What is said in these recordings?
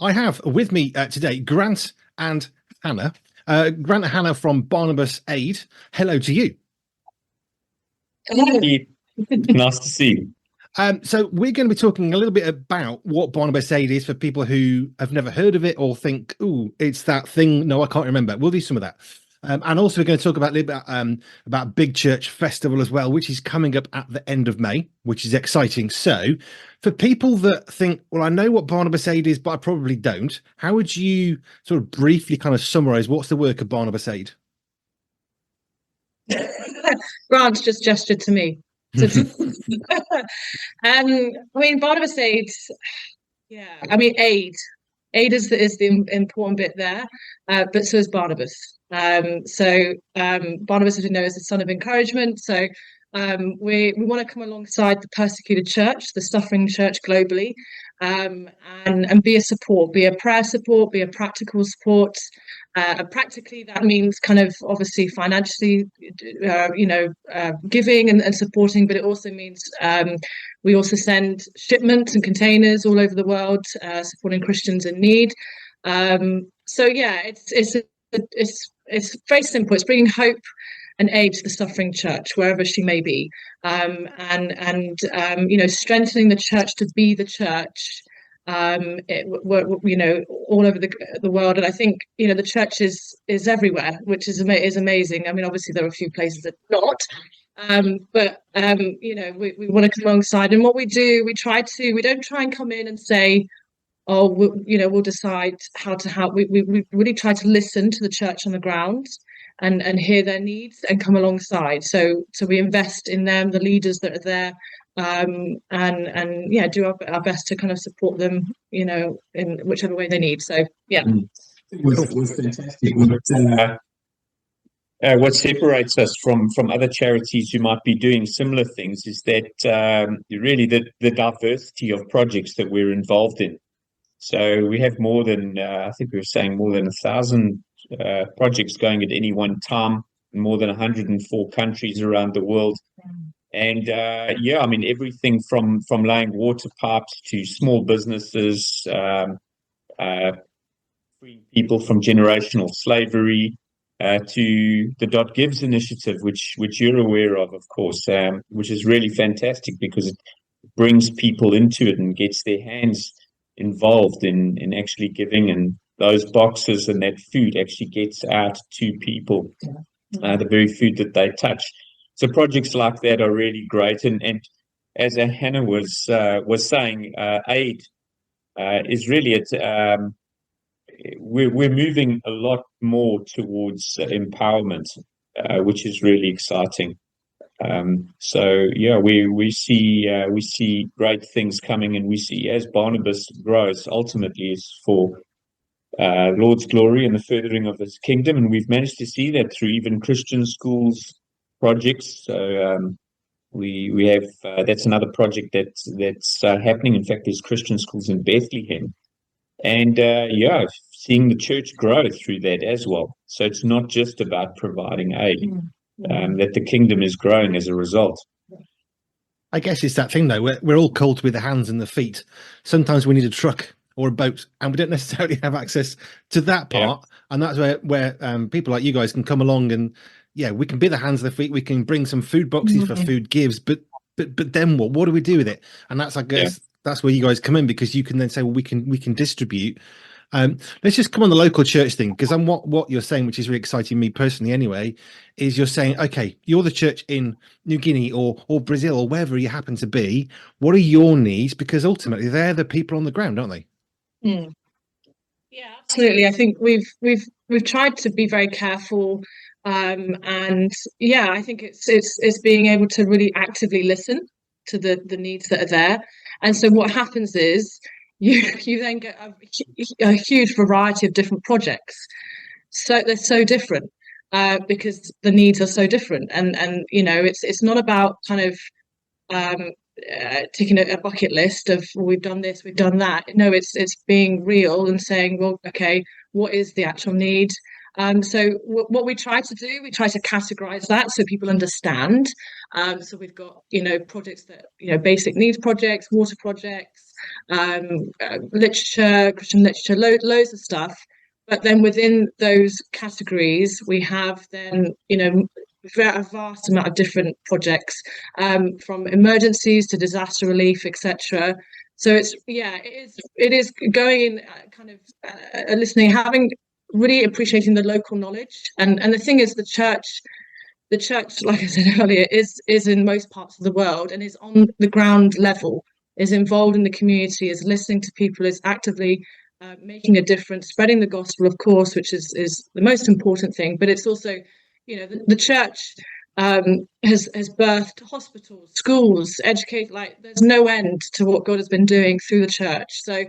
I have with me today Grant and Hannah. Grant and Hannah from Barnabas Aid. Hello to you. Hello. Nice to see you. So we're going to be talking a little bit about what Barnabas Aid is for people who have never heard of it or think, "Ooh, it's that thing." No, I can't remember. We'll do some of that. And also we're going to talk about a little bit about Big Church Festival as well, which is coming up at the end of May, which is exciting. So for people that think, well, I know what Barnabas Aid is, but I probably don't, how would you sort of briefly kind of summarize what's the work of Barnabas Aid? Grant just gestured to me. Barnabas Aid, yeah, aid. Aid is the important bit there, but so is Barnabas. Barnabas, as we know, is the son of encouragement. So we want to come alongside the persecuted church, the suffering church globally, and be a support, be a prayer support, be a practical support. Practically, that means kind of obviously financially, giving and supporting, but it also means we also send shipments and containers all over the world, supporting Christians in need. It's very simple. It's bringing hope and aid to the suffering church wherever she may be, strengthening the church to be the church. All over the world, and I think the church is everywhere, which is amazing. Obviously there are a few places that not, but we want to come alongside, and what we do, we don't try and come in and say, oh, we'll decide how to help. We really try to listen to the church on the ground and hear their needs and come alongside. So we invest in them, the leaders that are there, do our best to kind of support them, in whichever way they need. So yeah. It was fantastic. What separates us from other charities who might be doing similar things is that really the diversity of projects that we're involved in. So we have more than I think we were saying more than 1,000 projects going at any one time in more than 104 countries around the world. And everything from laying water pipes to small businesses, freeing people from generational slavery, to the Dot Gives initiative, which you're aware of course, which is really fantastic because it brings people into it and gets their hands involved in actually giving, and those boxes and that food actually gets out to people, the very food that they touch. So projects like that are really great, and as Hannah was saying, aid is really we're moving a lot more towards empowerment, which is really exciting. We see great things coming, and we see as Barnabas grows, ultimately is for Lord's glory and the furthering of His kingdom, and we've managed to see that through even Christian schools projects. So we have that's another project that's happening. In fact, there's Christian schools in Bethlehem, and seeing the church grow through that as well. So it's not just about providing aid. That the kingdom is growing as a result. I guess it's that thing though, we're all called with the hands and the feet. Sometimes we need a truck or a boat, and we don't necessarily have access to that part. Yeah. And that's where people like you guys can come along, and we can be the hands and the feet. We can bring some food boxes for food gives, but then what do we do with it? And that's, I guess, that's where you guys come in, because you can then say, well, we can distribute. Let's just come on the local church thing, because what you're saying, which is really exciting me personally anyway, is you're saying, okay, you're the church in New Guinea or Brazil or wherever you happen to be. What are your needs? Because ultimately they're the people on the ground, aren't they? Yeah, absolutely. I think we've tried to be very careful, I think it's being able to really actively listen to the needs that are there. And so what happens is you then get a huge variety of different projects. So they're so different because the needs are so different, and it's not about kind of ticking a bucket list of, well, we've done this, we've done that. No, it's being real and saying, well, okay, what is the actual need? So what we try to do, we try to categorize that so people understand. So we've got projects that basic needs projects, water projects, literature, Christian literature, loads of stuff. But then within those categories, we have then, a vast amount of different projects, from emergencies to disaster relief, etc. So it is going in kind of listening, having really appreciating the local knowledge, and the thing is, the church, like I said earlier, is in most parts of the world and is on the ground level, is involved in the community, is listening to people, is actively making a difference, spreading the gospel, of course, which is the most important thing. But it's also, the church has birthed hospitals, schools, educate. Like, there's no end to what God has been doing through the church. So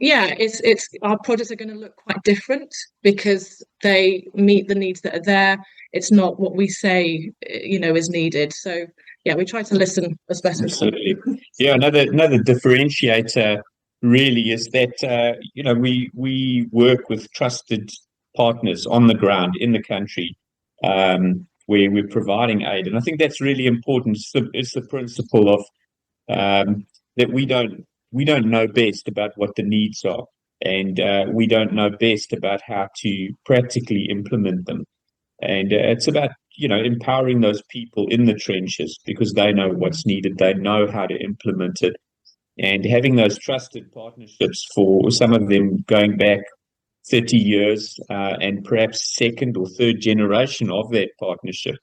it's our projects are going to look quite different because they meet the needs that are there. It's not what we say, is needed. So we try to listen as best as possible. Absolutely. Yeah, another differentiator really is that we work with trusted partners on the ground in the country, where we're providing aid, and I think that's really important. It's the principle of that we don't know best about what the needs are, and we don't know best about how to practically implement them. And it's about empowering those people in the trenches because they know what's needed, they know how to implement it, and having those trusted partnerships, for some of them going back 30 years, and perhaps second or third generation of that partnership,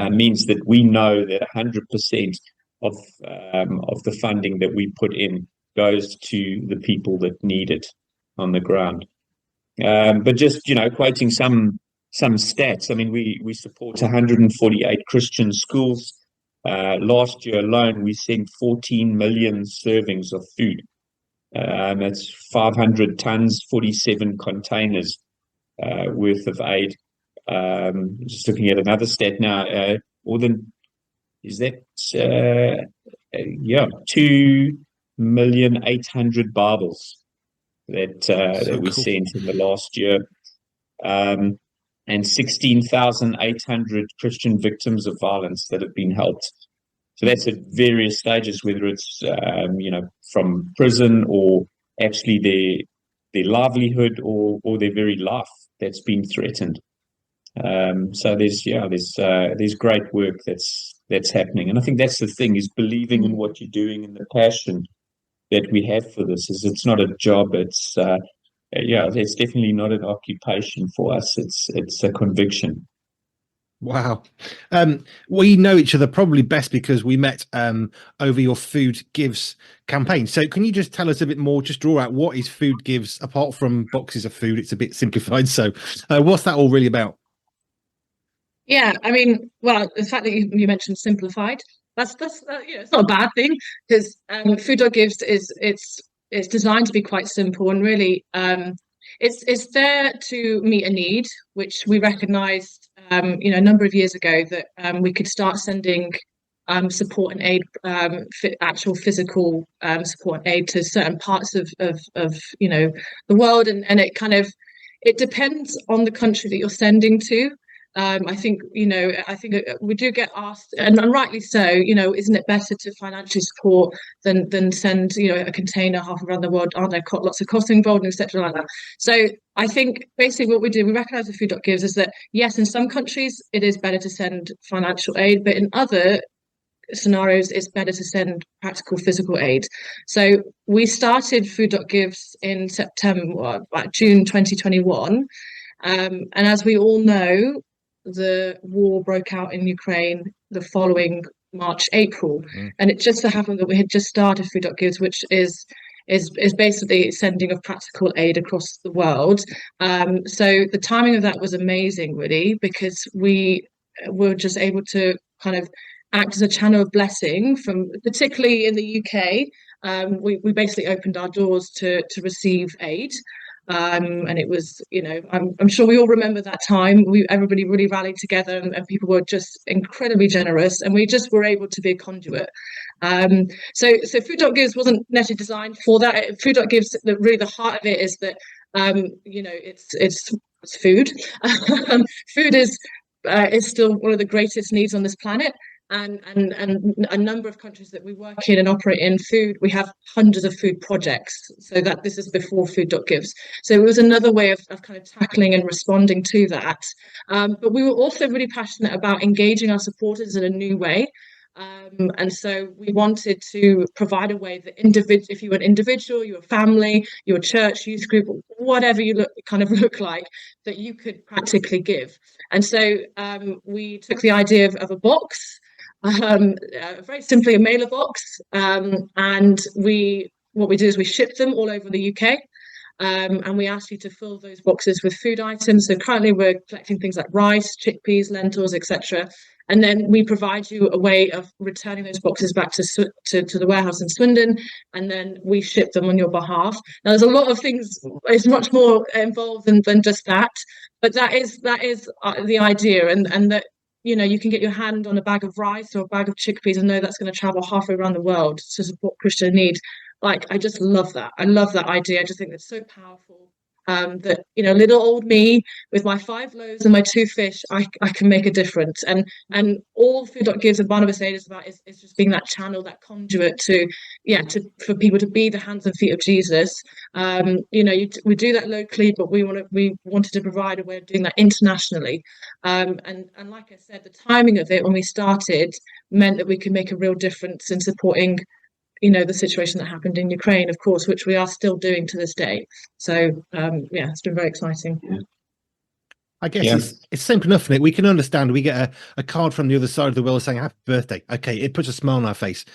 means that we know that 100% of the funding that we put in goes to the people that need it on the ground. But just quoting some stats, I mean, we support 148 Christian schools. Last year alone, we sent 14 million servings of food. That's 500 tons, 47 containers worth of aid. Just looking at another stat now, more than, is that 2,800,000 Bibles that we sent in the last year, and 16,800 Christian victims of violence that have been helped. So that's at various stages, whether it's from prison or actually their livelihood or their very life that's been threatened. So there's great work that's happening, and I think that's the thing, is believing in what you're doing, and the passion that we have for this. Is it's not a job, it's definitely not an occupation for us. It's a conviction. Wow. We know each other probably best because we met over your Food Gives campaign. So can you just tell us a bit more, just draw out what is Food Gives, apart from boxes of food? It's a bit simplified. So what's that all really about? Yeah, I mean, well, the fact that you mentioned simplified, that's it's not a bad thing, because Food Gives it's designed to be quite simple, and really it's there to meet a need, which we recognised a number of years ago, that we could start sending support and aid, actual physical support and aid to certain parts of the world, and it depends on the country that you're sending to. I think we do get asked, and rightly so, isn't it better to financially support than send a container half around the world? Aren't there lots of costs involved, etc. like that? So I think basically what we do, we recognise with Food Gives is that yes, in some countries it is better to send financial aid, but in other scenarios it's better to send practical physical aid. So we started Food Gives in June 2021, and as we all know, the war broke out in Ukraine the following March, April, and it just so happened that we had just started Food Gives, which is basically sending of practical aid across the world. So the timing of that was amazing, really, because we were just able to kind of act as a channel of blessing, from particularly in the UK. We basically opened our doors to receive aid. And it was, I'm sure we all remember that time. Everybody really rallied together, and people were just incredibly generous, and we just were able to be a conduit. So Food Gives wasn't necessarily designed for that. Food Gives, really the heart of it is that it's food. Food is still one of the greatest needs on this planet. and a number of countries that we work in and operate in food, we have hundreds of food projects. So that this is before Food.gives. So it was another way of kind of tackling and responding to that. But we were also really passionate about engaging our supporters in a new way. And so we wanted to provide a way that if you were an individual, you were family, your church, youth group, whatever you look like, that you could practically give. And so we took the idea of a box, very simply a mailer box, and what we do is we ship them all over the UK. And we ask you to fill those boxes with food items. So currently we're collecting things like rice, chickpeas, lentils, etc. And then we provide you a way of returning those boxes back to the warehouse in Swindon, and then we ship them on your behalf. Now, there's a lot of things; it's much more involved than just that. But that is the idea, and that you can get your hand on a bag of rice or a bag of chickpeas and know that's going to travel halfway around the world to support Christian need. Like, I just love that. I love that idea. I just think it's so powerful. That little old me with my 5 loaves and my 2 fish, I can make a difference. And all Food.gives and Barnabas Aid is about is just being that channel, that conduit for people to be the hands and feet of Jesus. We do that locally, but we wanted to provide a way of doing that internationally. And like I said, the timing of it when we started meant that we could make a real difference in supporting the situation that happened in Ukraine, of course, which we are still doing to this day. So it's been very exciting. I guess it's simple enough, isn't it? We can understand. We get a card from the other side of the world saying happy birthday. Okay, it puts a smile on our face.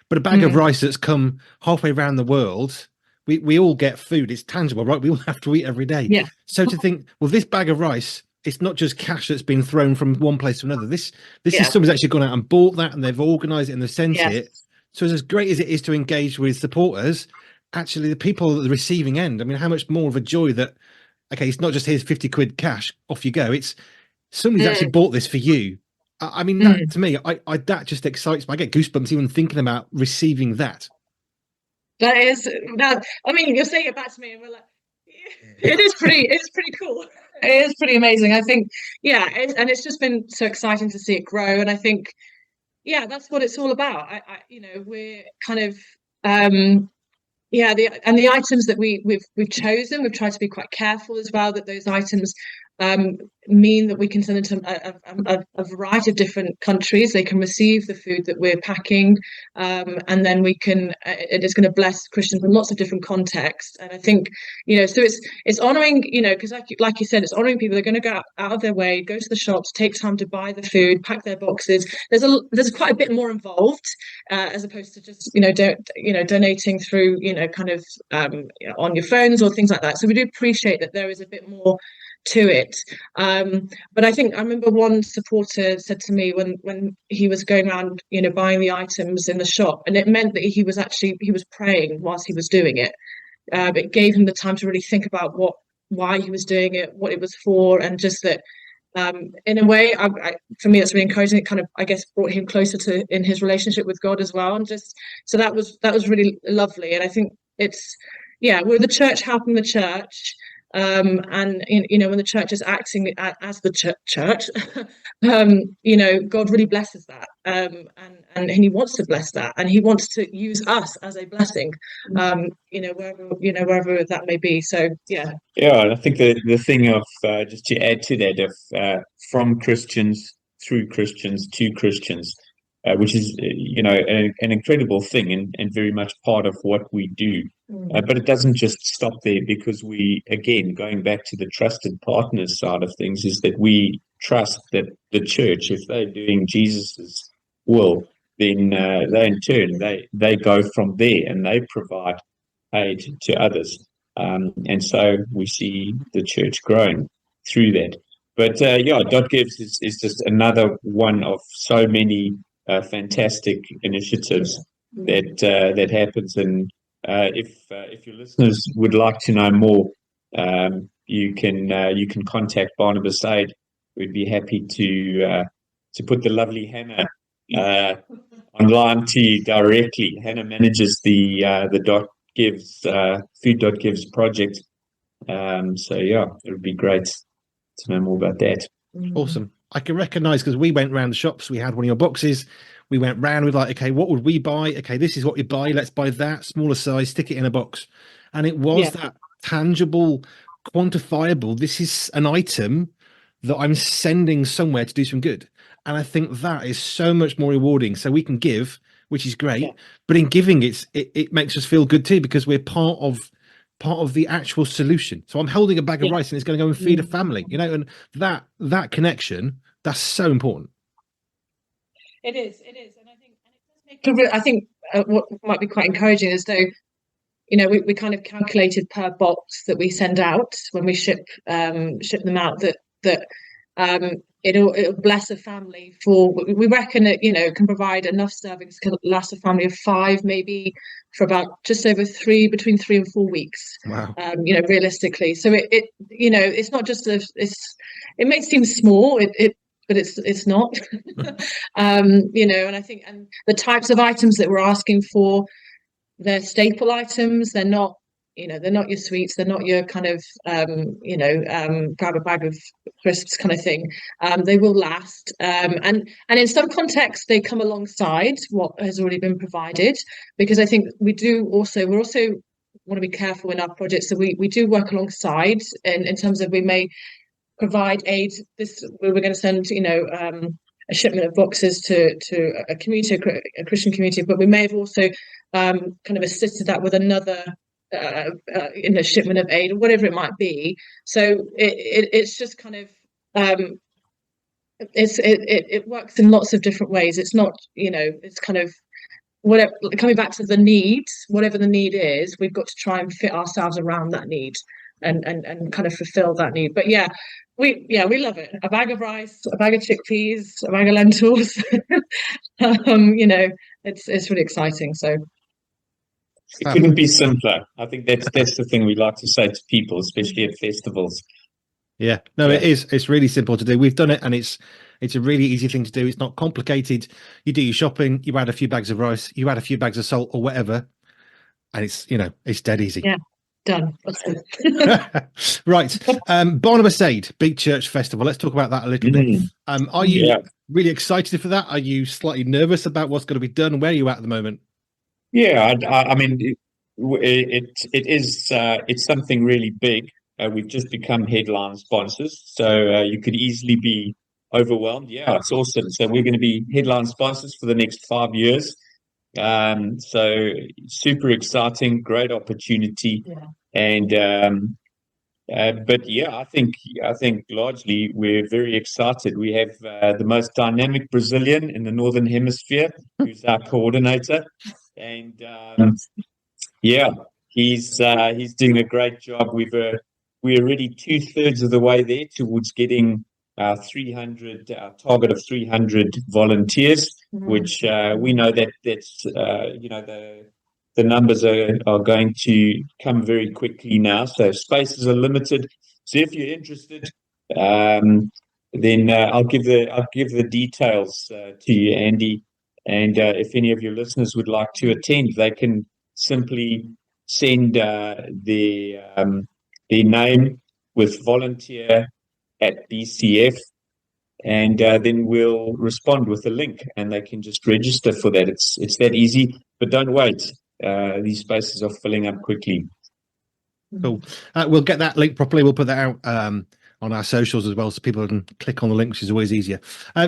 But a bag of rice that's come halfway around the world, we all get food. It's tangible, right? We all have to eat every day. Yeah. So to think, well, this bag of rice, it's not just cash that's been thrown from one place to another. This is somebody's actually gone out and bought that, and they've organised it and they've sent it. So as great as it is to engage with supporters, actually the people at the receiving end, I mean, how much more of a joy that, okay, it's not just here's 50 quid cash, off you go. It's somebody's actually bought this for you. I mean, that to me, that just excites me. I get goosebumps even thinking about receiving that. That. I mean, you're saying it back to me, and we're like, it's pretty cool. It is pretty amazing. I think, and it's just been so exciting to see it grow. And I think, that's what it's all about. We're kind of the items that we've chosen, we've tried to be quite careful as well that those items mean that we can send them to a variety of different countries. They can receive the food that we're packing, and then we can. It is going to bless Christians in lots of different contexts. And I think so it's honouring because like you said, it's honouring people. They're going to go out of their way, go to the shops, take time to buy the food, pack their boxes. There's quite a bit more involved as opposed to just donating through on your phones or things like that. So we do appreciate that there is a bit more to it, but I remember one supporter said to me when he was going around buying the items in the shop, and it meant that he was praying whilst he was doing it. It gave him the time to really think about why he was doing it, what it was for, and just that in a way, for me, that's really encouraging. It kind of, I guess, brought him closer to in his relationship with God as well, and just so that was really lovely. And I think it's we're the church helping the church. And when the church is acting as the church, God really blesses that, and He wants to bless that, and He wants to use us as a blessing, wherever that may be. So and I think the thing of just to add to that, of from Christians through Christians to Christians, which is an incredible thing and very much part of what we do. But it doesn't just stop there, because we, again, going back to the trusted partners side of things, is that we trust that the church, if they're doing Jesus's will, then they in turn they go from there and they provide aid to others, and so we see the church growing through that. But .gives is just another one of so many fantastic initiatives that happens. And if your listeners would like to know more, you can contact Barnabas Aid. We'd be happy to put the lovely Hannah online to you directly. Hannah manages the .gives Food.gives project. So it would be great to know more about that. Awesome. I can recognize, because we went round the shops, we had one of your boxes, we went round with like, okay, what would we buy? Okay, this is what we buy, let's buy that smaller size, stick it in a box. And it was that tangible, quantifiable, this is an item that I'm sending somewhere to do some good. And I think that is so much more rewarding. So we can give, which is great, but in giving it makes us feel good too, because we're part of the actual solution. So I'm holding a bag of rice and it's going to go and feed a family, and that connection, that's so important. It is, and I think what might be quite encouraging is, though, we kind of calculated per box that we send out when we ship them out, that it'll bless a family for, we reckon it can provide enough servings to last a family of 5, maybe for about just over between 3 and 4 weeks. Wow. Realistically, so it's not just it may seem small, but it's not. And I think, and the types of items that we're asking for, they're staple items. They're not your sweets. They're not your kind of grab a bag of crisps kind of thing. They will last, and in some contexts they come alongside what has already been provided, because I think we're also want to be careful in our projects. So we do work alongside, in terms of, we may provide aid. We're going to send a shipment of boxes to a community, a Christian community, but we may have also kind of assisted that with another shipment of aid, or whatever it might be. So it's just kind of it works in lots of different ways. It's not, it's kind of, whatever, coming back to the needs, whatever the need is, we've got to try and fit ourselves around that need, and kind of fulfill that need. But we love it. A bag of rice, a bag of chickpeas, a bag of lentils. It's really exciting. So it couldn't be simpler. I think that's the thing we like to say to people, especially at festivals. Yeah, no, it is. It's really simple to do. We've done it, and it's a really easy thing to do. It's not complicated. You do your shopping, you add a few bags of rice, you add a few bags of salt or whatever, and it's dead easy. Yeah, done. Right. Barnabas Aid, Big Church Festival. Let's talk about that a little bit. Are you really excited for that? Are you slightly nervous about what's going to be done? Where are you at the moment? Yeah, I mean, it's something really big. We've just become headline sponsors, so you could easily be overwhelmed. Yeah, it's awesome. So we're going to be headline sponsors for the next 5 years. So super exciting, great opportunity. And but yeah, I think largely we're very excited. We have the most dynamic Brazilian in the Northern Hemisphere, who's our coordinator, and he's doing a great job. We're already 2/3 of the way there towards getting 300 target of 300 volunteers, which we know that's the numbers are going to come very quickly now. So spaces are limited. So if you're interested, then I'll give the details to you, Andy. And if any of your listeners would like to attend, they can simply send their name with volunteer at BCF, and then we'll respond with a link, and they can just register for that. It's that easy. But don't wait. These spaces are filling up quickly. Cool. We'll get that link properly. We'll put that out on our socials as well, so people can click on the link, which is always easier.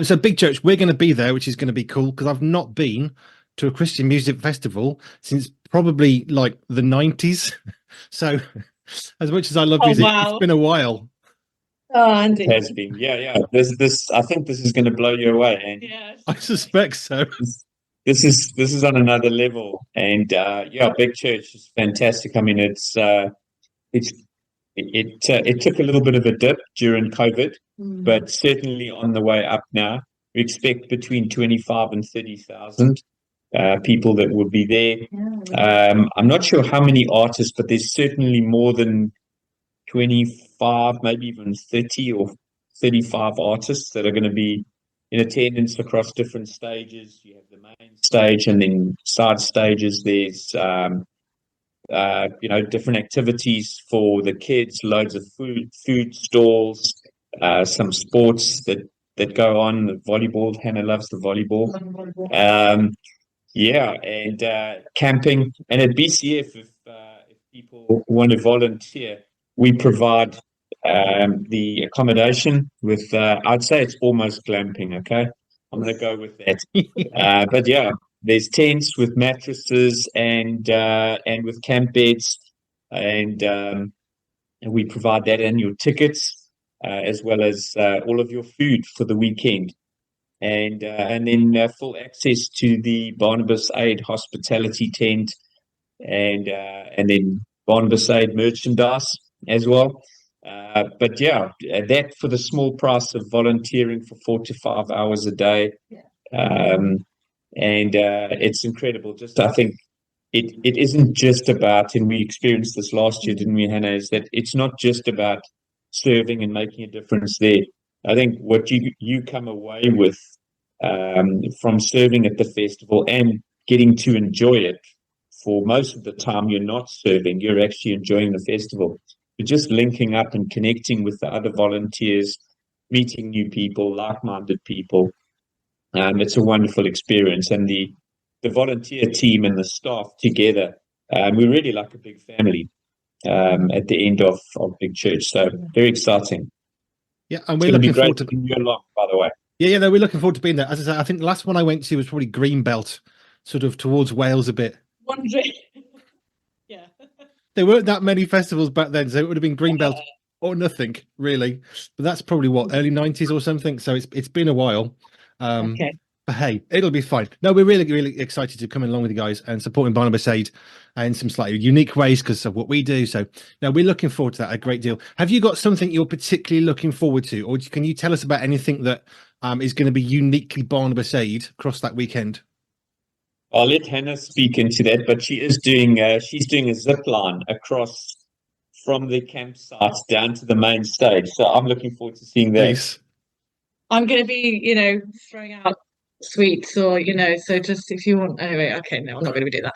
So Big Church, we're going to be there, which is going to be cool, because I've not been to a Christian music festival since probably like the 90s. So as much as I love music, it's been a while. Oh, Andy. It has been. Yeah. This I think this is going to blow you away, Andy. Yeah, I suspect so. This is on another level, and Big Church is fantastic. I mean, it took a little bit of a dip during COVID, but certainly on the way up now. We expect between 25 and 30,000 people that will be there. I'm not sure how many artists, but there's certainly more than 25, maybe even 30 or 35 artists that are going to be in attendance across different stages. You have the main stage, and then side stages. There's different activities for the kids, loads of food stalls, some sports that that go on. The volleyball, Hannah loves the volleyball. Yeah, and camping. And at BCF, if people want to volunteer, we provide the accommodation with, I'd say it's almost glamping, okay? I'm going to go with that. But yeah, there's tents with mattresses and with camp beds, and we provide that and your tickets, as well as all of your food for the weekend. And then full access to the Barnabas Aid hospitality tent, and then Barnabas Aid merchandise as well. But yeah, that for the small price of volunteering for 4 to 5 hours a day. And it's incredible. Just, I think it isn't just about, and we experienced this last year, didn't we, Hannah, is that it's not just about serving and making a difference there. I think what you come away with from serving at the festival and getting to enjoy it, for most of the time you're not serving, you're actually enjoying the festival. You're just linking up and connecting with the other volunteers, meeting new people, like-minded people. It's a wonderful experience, and the volunteer team and the staff together, we're really like a big family at the end of Big Church. So very exciting. Yeah, and It's we're going to be looking great forward to to. be along, by the way. Yeah, no, we're looking forward to being there. As I said, I think the last one I went to was probably Greenbelt, sort of towards Wales a bit. Wondering. Yeah. There weren't that many festivals back then, so it would have been Greenbelt or nothing, really. But that's probably what, early 90s or something. So it's been a while. Okay. But hey, it'll be fine. No, we're really, really excited to come along with you guys and supporting Barnabas Aid in some slightly unique ways because of what we do. So now we're looking forward to that a great deal. Have you got something you're particularly looking forward to, or can you tell us about anything that is going to be uniquely Barnabas Aid across that weekend? I'll let Hannah speak into that, but she's doing a zip line across from the campsite down to the main stage. So I'm looking forward to seeing that. Nice. I'm going to be, throwing out sweets or, so just if you want, anyway, okay, no, I'm not going to be doing that.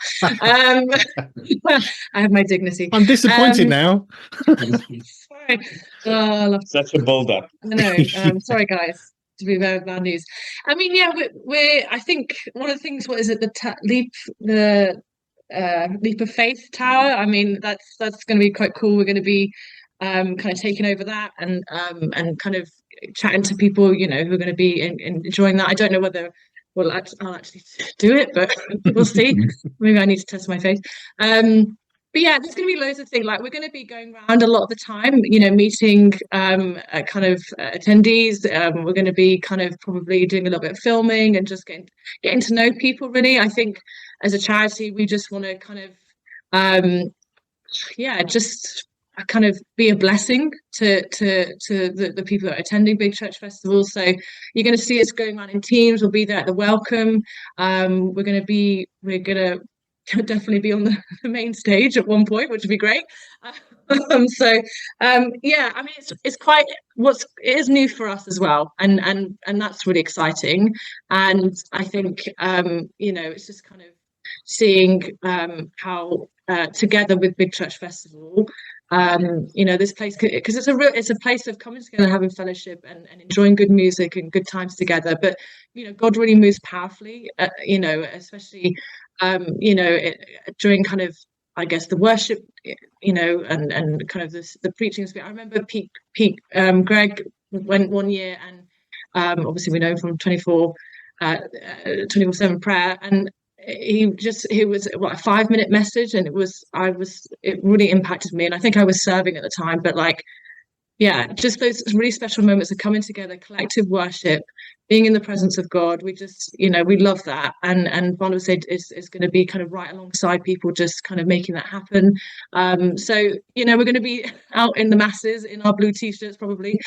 I have my dignity. I'm disappointed now. Sorry. Such a build-up. I know. Sorry, guys. To be very bad news. I mean, yeah, we're. I think one of the things. What is it? The Leap of Faith Tower. I mean, that's going to be quite cool. We're going to be kind of taking over that and kind of chatting to people, who are going to be enjoying that. I don't know whether I'll actually do it, but we'll see. Maybe I need to test my faith. But yeah, there's going to be loads of things. Like, we're going to be going around a lot of the time, meeting kind of attendees. We're going to be kind of probably doing a little bit of filming and just getting to know people, really. I think as a charity, we just want to kind of, just kind of be a blessing to the people that are attending big church festivals. So you're going to see us going around in teams. We'll be there at the welcome. We're going to definitely be on the main stage at one point, which would be great. I mean, it's quite it is new for us as well, and that's really exciting. And I think it's just kind of seeing how together with Big Church Festival, this place, because it's a place of coming together, having fellowship and enjoying good music and good times together. But God really moves powerfully, especially during kind of, I guess, the worship, and kind of the preaching. I remember Pete Greg went one year, and obviously we know from 24/7 prayer, and he was a 5-minute message, and it really impacted me. And I think I was serving at the time, but just those really special moments of coming together, collective worship, being in the presence of God. We just, we love that. And Barnabas Aid is going to be kind of right alongside people, just kind of making that happen. So, we're going to be out in the masses in our blue t-shirts, probably,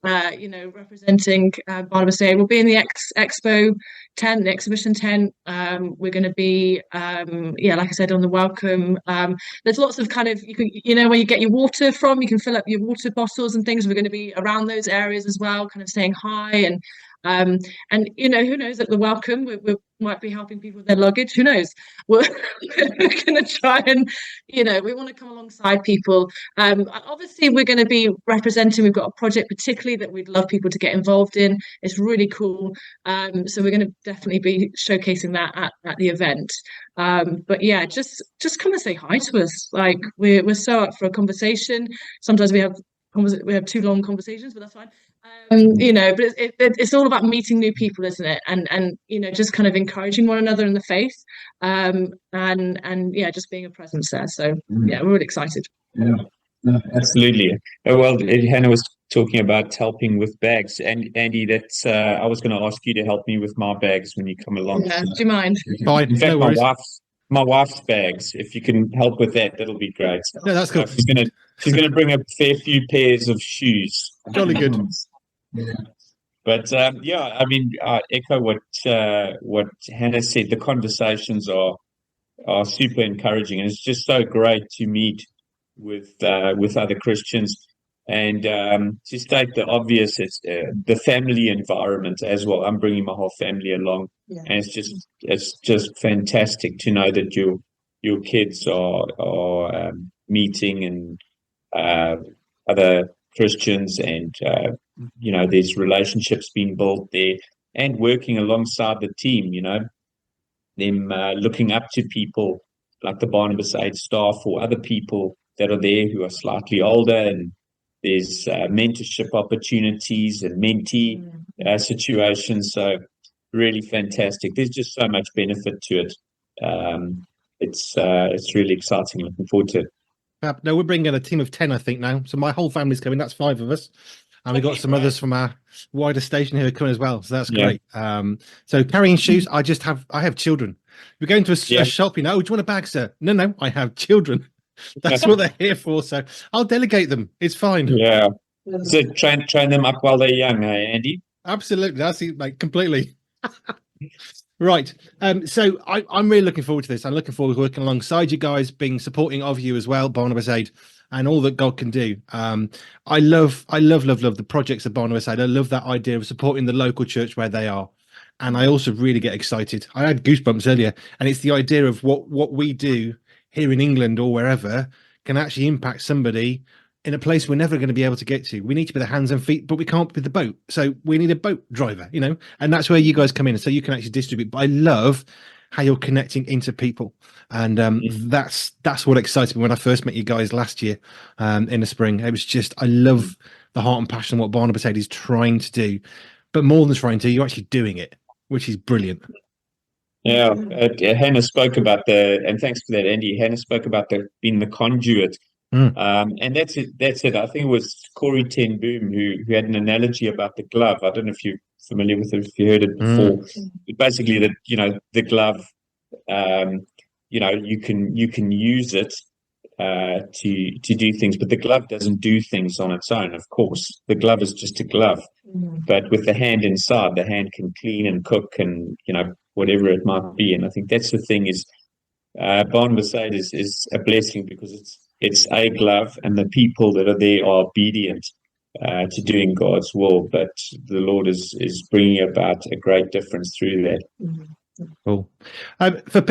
representing Barnabas Aid. We'll be in the expo tent, the exhibition tent. We're going to be, like I said, on the welcome. There's lots of kind of, you can, where you get your water from, you can fill up your water bottles and things. We're going to be around those areas as well, kind of saying hi. And And who knows, at the welcome we might be helping people with their luggage. Who knows? We're going to try and we want to come alongside people. Obviously we're going to be representing. We've got a project particularly that we'd love people to get involved in. It's really cool. So we're going to definitely be showcasing that at the event. But yeah, just come and say hi to us. Like we're so up for a conversation. Sometimes we have too long conversations, but that's fine. But it's all about meeting new people, isn't it? And just kind of encouraging one another in the faith, and yeah, just being a presence there. So yeah, we're really excited. Yeah, no, absolutely. Well, Hannah was talking about helping with bags, and Andy, that's I was going to ask you to help me with my bags when you come along. Yeah, do you mind? Fine, In fact, no worries. my wife's bags. If you can help with that, that'll be great. No, that's cool. She's gonna bring a fair few pairs of shoes. Jolly good. Yeah. But I mean, I echo what Hannah said. The conversations are super encouraging, and it's just so great to meet with other Christians. And to state the obvious, it's the family environment as well. I'm bringing my whole family along, and it's just fantastic to know that your kids are meeting and other Christians, and there's relationships being built there, and working alongside the team. Them looking up to people like the Barnabas Aid staff or other people that are there who are slightly older, and there's mentorship opportunities and mentee situations. So really fantastic. There's just so much benefit to it. It's really exciting. Looking forward to it. No, we're bringing a team of 10, I think, now. So my whole family's coming. That's 5 of us. And we've got some others from our wider station here coming as well. So that's great. So carrying shoes, I have children. We're going to a shop, do you want a bag, sir? No, I have children. That's what they're here for. So I'll delegate them. It's fine. Yeah. So train them up while they're young, Andy? Absolutely. That's it, mate, completely. Right. So I'm really looking forward to this. I'm looking forward to working alongside you guys, being supporting of you as well, Barnabas Aid, and all that God can do. I love the projects of Barnabas Aid. I love that idea of supporting the local church where they are. And I also really get excited. I had goosebumps earlier, and it's the idea of what we do here in England or wherever can actually impact somebody in a place we're never going to be able to get to. We need to be the hands and feet, but we can't be the boat. So we need a boat driver, and that's where you guys come in. So you can actually distribute. But I love how you're connecting into people. And that's what excited me when I first met you guys last year in the spring. It was just, I love the heart and passion of what Barnabas Aid is trying to do. But more than trying to, you're actually doing it, which is brilliant. Yeah, Hannah spoke about and thanks for that, Andy. Hannah spoke about being the conduit. And that's it. I think it was Corey Ten Boom who had an analogy about the glove. I don't know if you're familiar with it, if you heard it before. Basically, that the glove, you can use it to do things, but the glove doesn't do things on its own. Of course, the glove is just a glove, but with the hand inside, the hand can clean and cook and whatever it might be. And I think that's the thing is, Barnabas Aid is a blessing because it's a glove, and the people that are there are obedient to doing God's will. But the Lord is bringing about a great difference through that. Cool.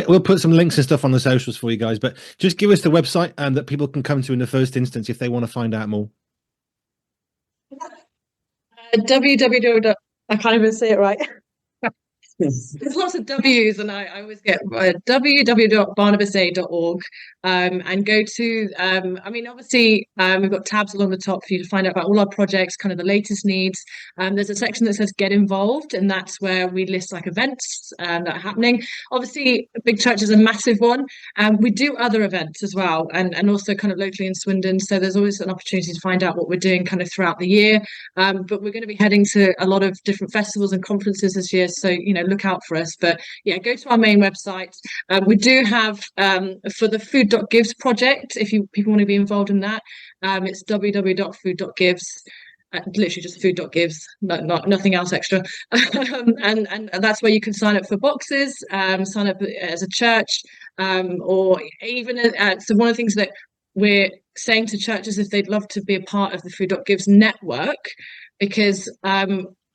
We'll put some links and stuff on the socials for you guys, but just give us the website that people can come to in the first instance if they want to find out more. www. I can't even say it right. There's lots of W's, and I always get www.barnabasaid.org, and go to obviously we've got tabs along the top for you to find out about all our projects, kind of the latest needs. There's a section that says get involved, and that's where we list like events that are happening. Obviously Big Church is a massive one, and we do other events as well, and also kind of locally in Swindon, so there's always an opportunity to find out what we're doing kind of throughout the year. But we're going to be heading to a lot of different festivals and conferences this year, so look out for us. But yeah, go to our main website. We do have for the food.gives project, if people want to be involved in that, it's www.food.gives. Literally just food.gives, nothing else extra. and that's where you can sign up for boxes, sign up as a church, or even so one of the things that we're saying to churches if they'd love to be a part of the food.gives network, because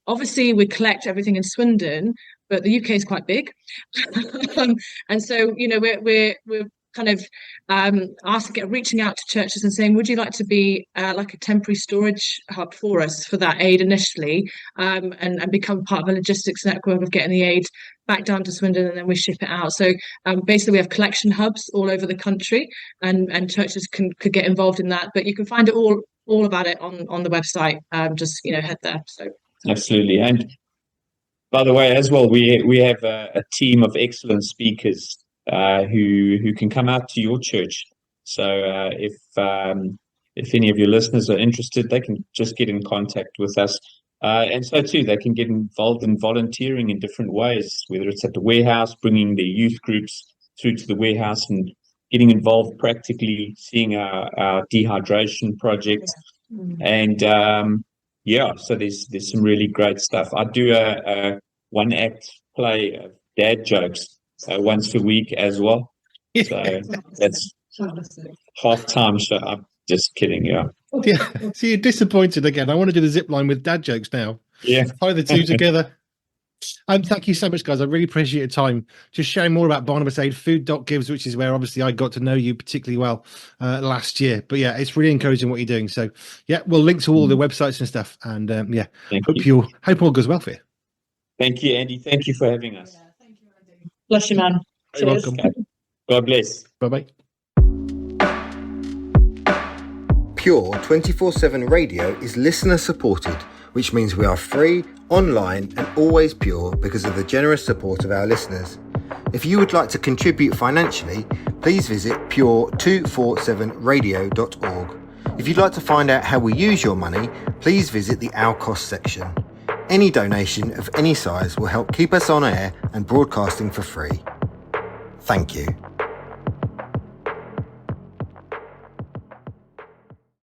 obviously we collect everything in Swindon, but the UK is quite big. And so, we're kind of reaching out to churches and saying, would you like to be like a temporary storage hub for us for that aid initially, and become part of a logistics network of getting the aid back down to Swindon, and then we ship it out. So basically we have collection hubs all over the country, and churches could get involved in that. But you can find it all about it on the website. Just head there. So absolutely. And by the way, as well, we have a team of excellent speakers who can come out to your church. So if any of your listeners are interested, they can just get in contact with us. And so too, they can get involved in volunteering in different ways, whether it's at the warehouse, bringing their youth groups through to the warehouse and getting involved practically, seeing our dehydration project. And so there's some really great stuff. I do a one-act play of dad jokes once a week as well. So that's half-time show. I'm just kidding, yeah. So you're disappointed again. I want to do the zip line with dad jokes now. Yeah. Tie the two together. Thank you so much, guys. I really appreciate your time. Just sharing more about Barnabas Aid, food.gives, which is where obviously I got to know you particularly well last year. But yeah, it's really encouraging what you're doing. So yeah, we'll link to all the websites and stuff. And hope all goes well for you. Thank you, Andy. Thank you for having us. Thank you, Andy. Bless you, man. You're welcome. Okay. God bless. Bye-bye. Pure 24/7 radio is listener supported, which means we are free, online and always pure because of the generous support of our listeners. If you would like to contribute financially, please visit pure247radio.org. If you'd like to find out how we use your money, please visit the Our Cost section. Any donation of any size will help keep us on air and broadcasting for free. Thank you.